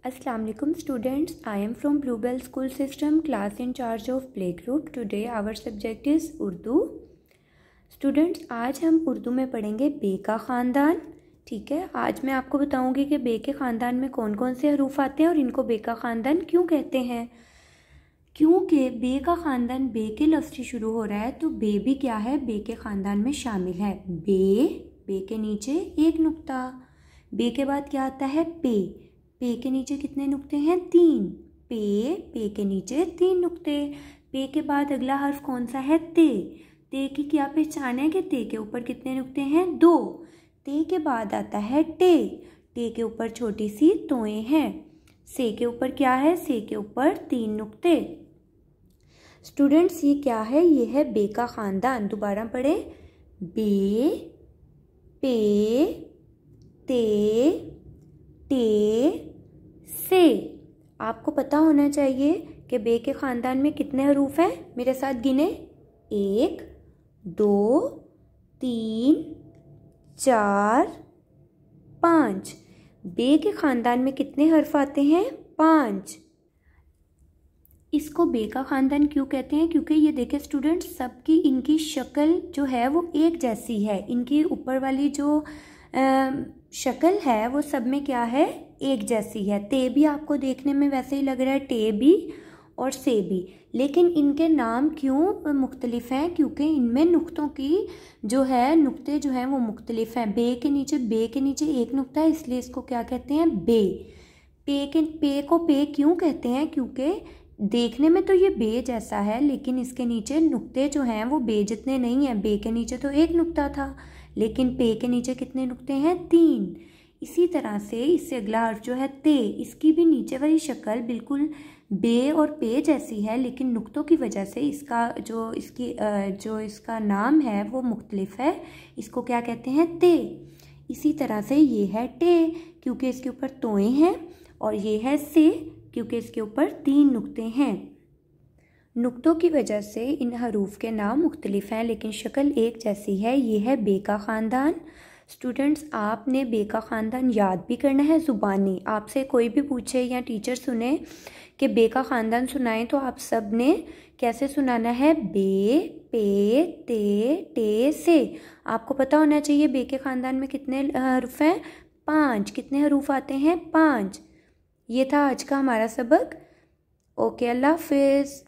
Assalamu alaikum students. I am from Bluebell School System, class in charge of play group. Today our subject is Urdu. Students, आज हम उर्दू में पढ़ेंगे बे का ख़ानदान. ठीक है, आज मैं आपको बताऊंगी कि बे के ख़ानदान में कौन कौन से हरूफ आते हैं और इनको बे का ख़ानदान क्यों कहते हैं. क्योंकि बे का ख़ानदान बे के लफ्ज़ से शुरू हो रहा है, तो बे भी क्या है, बे के ख़ानदान में शामिल है. बे के नीचे एक नुक्ता. बे के बाद क्या आता है, पे. पे के नीचे कितने नुक्ते हैं, 3. पे के नीचे 3 नुक्ते. पे के बाद अगला हर्फ कौन सा है, ते. ते की क्या पहचान है कि ते के ऊपर कितने नुक्ते हैं, 2. ते के बाद आता है टे. टे के ऊपर छोटी सी तोएं हैं. से के ऊपर क्या है, से के ऊपर 3 नुक्ते. स्टूडेंट्स, ये क्या है, ये है बे का ख़ानदान. दोबारा पढ़े, बे, पे, ते, टे, से. आपको पता होना चाहिए कि बे के ख़ानदान में कितने हरूफ हैं. मेरे साथ गिने, 1, 2, 3, 4, 5. बे के ख़ानदान में कितने हर्फ आते हैं, 5. इसको बे का ख़ानदान क्यों कहते हैं, क्योंकि ये देखें स्टूडेंट्स, सबकी इनकी शक्ल जो है वो एक जैसी है. इनकी ऊपर वाली जो शक्ल है वो सब में क्या है, एक जैसी है. ते भी आपको देखने में वैसे ही लग रहा है, टे भी और से भी. लेकिन इनके नाम क्यों मुख्तलिफ हैं, क्योंकि इनमें नुक्तों की जो है, नुक्ते जो हैं वो मुख्तलिफ हैं. बे के नीचे एक नुक्ता है, इसलिए इसको क्या कहते हैं, बे. पे को पे क्यों कहते हैं, क्योंकि देखने में तो ये बे जैसा है, लेकिन इसके नीचे नुक्ते जो हैं वो बे जितने नहीं हैं. बे के नीचे तो एक नुक्ता था, लेकिन पे के नीचे कितने नुक्ते हैं, 3. इसी तरह से इससे अगला हर्फ जो है ते, इसकी भी नीचे वाली शक्ल बिल्कुल बे और पे जैसी है, लेकिन नुक्तों की वजह से इसका जो इसका नाम है वो मुख्तलिफ है. इसको क्या कहते हैं, ते. इसी तरह से ये है टे, क्योंकि इसके ऊपर तोएं हैं, और ये है से, क्योंकि इसके ऊपर 3 नुक्ते हैं. नुक्तों की वजह से इन हरूफ के नाम मुख्तलिफ हैं, लेकिन शक्ल एक जैसी है. ये है बे का ख़ानदान. स्टूडेंट्स, आपने बे का ख़ानदान याद भी करना है ज़ुबानी. आपसे कोई भी पूछे या टीचर सुने कि बे का ख़ानदान सुनाएं, तो आप सब ने कैसे सुनाना है, बे, पे, ते, टे, से. आपको पता होना चाहिए बे के ख़ानदान में कितने हरूफ हैं, 5. कितने हरूफ आते हैं, 5. ये था आज का हमारा सबक. ओके, अल्लाह हाफिज़.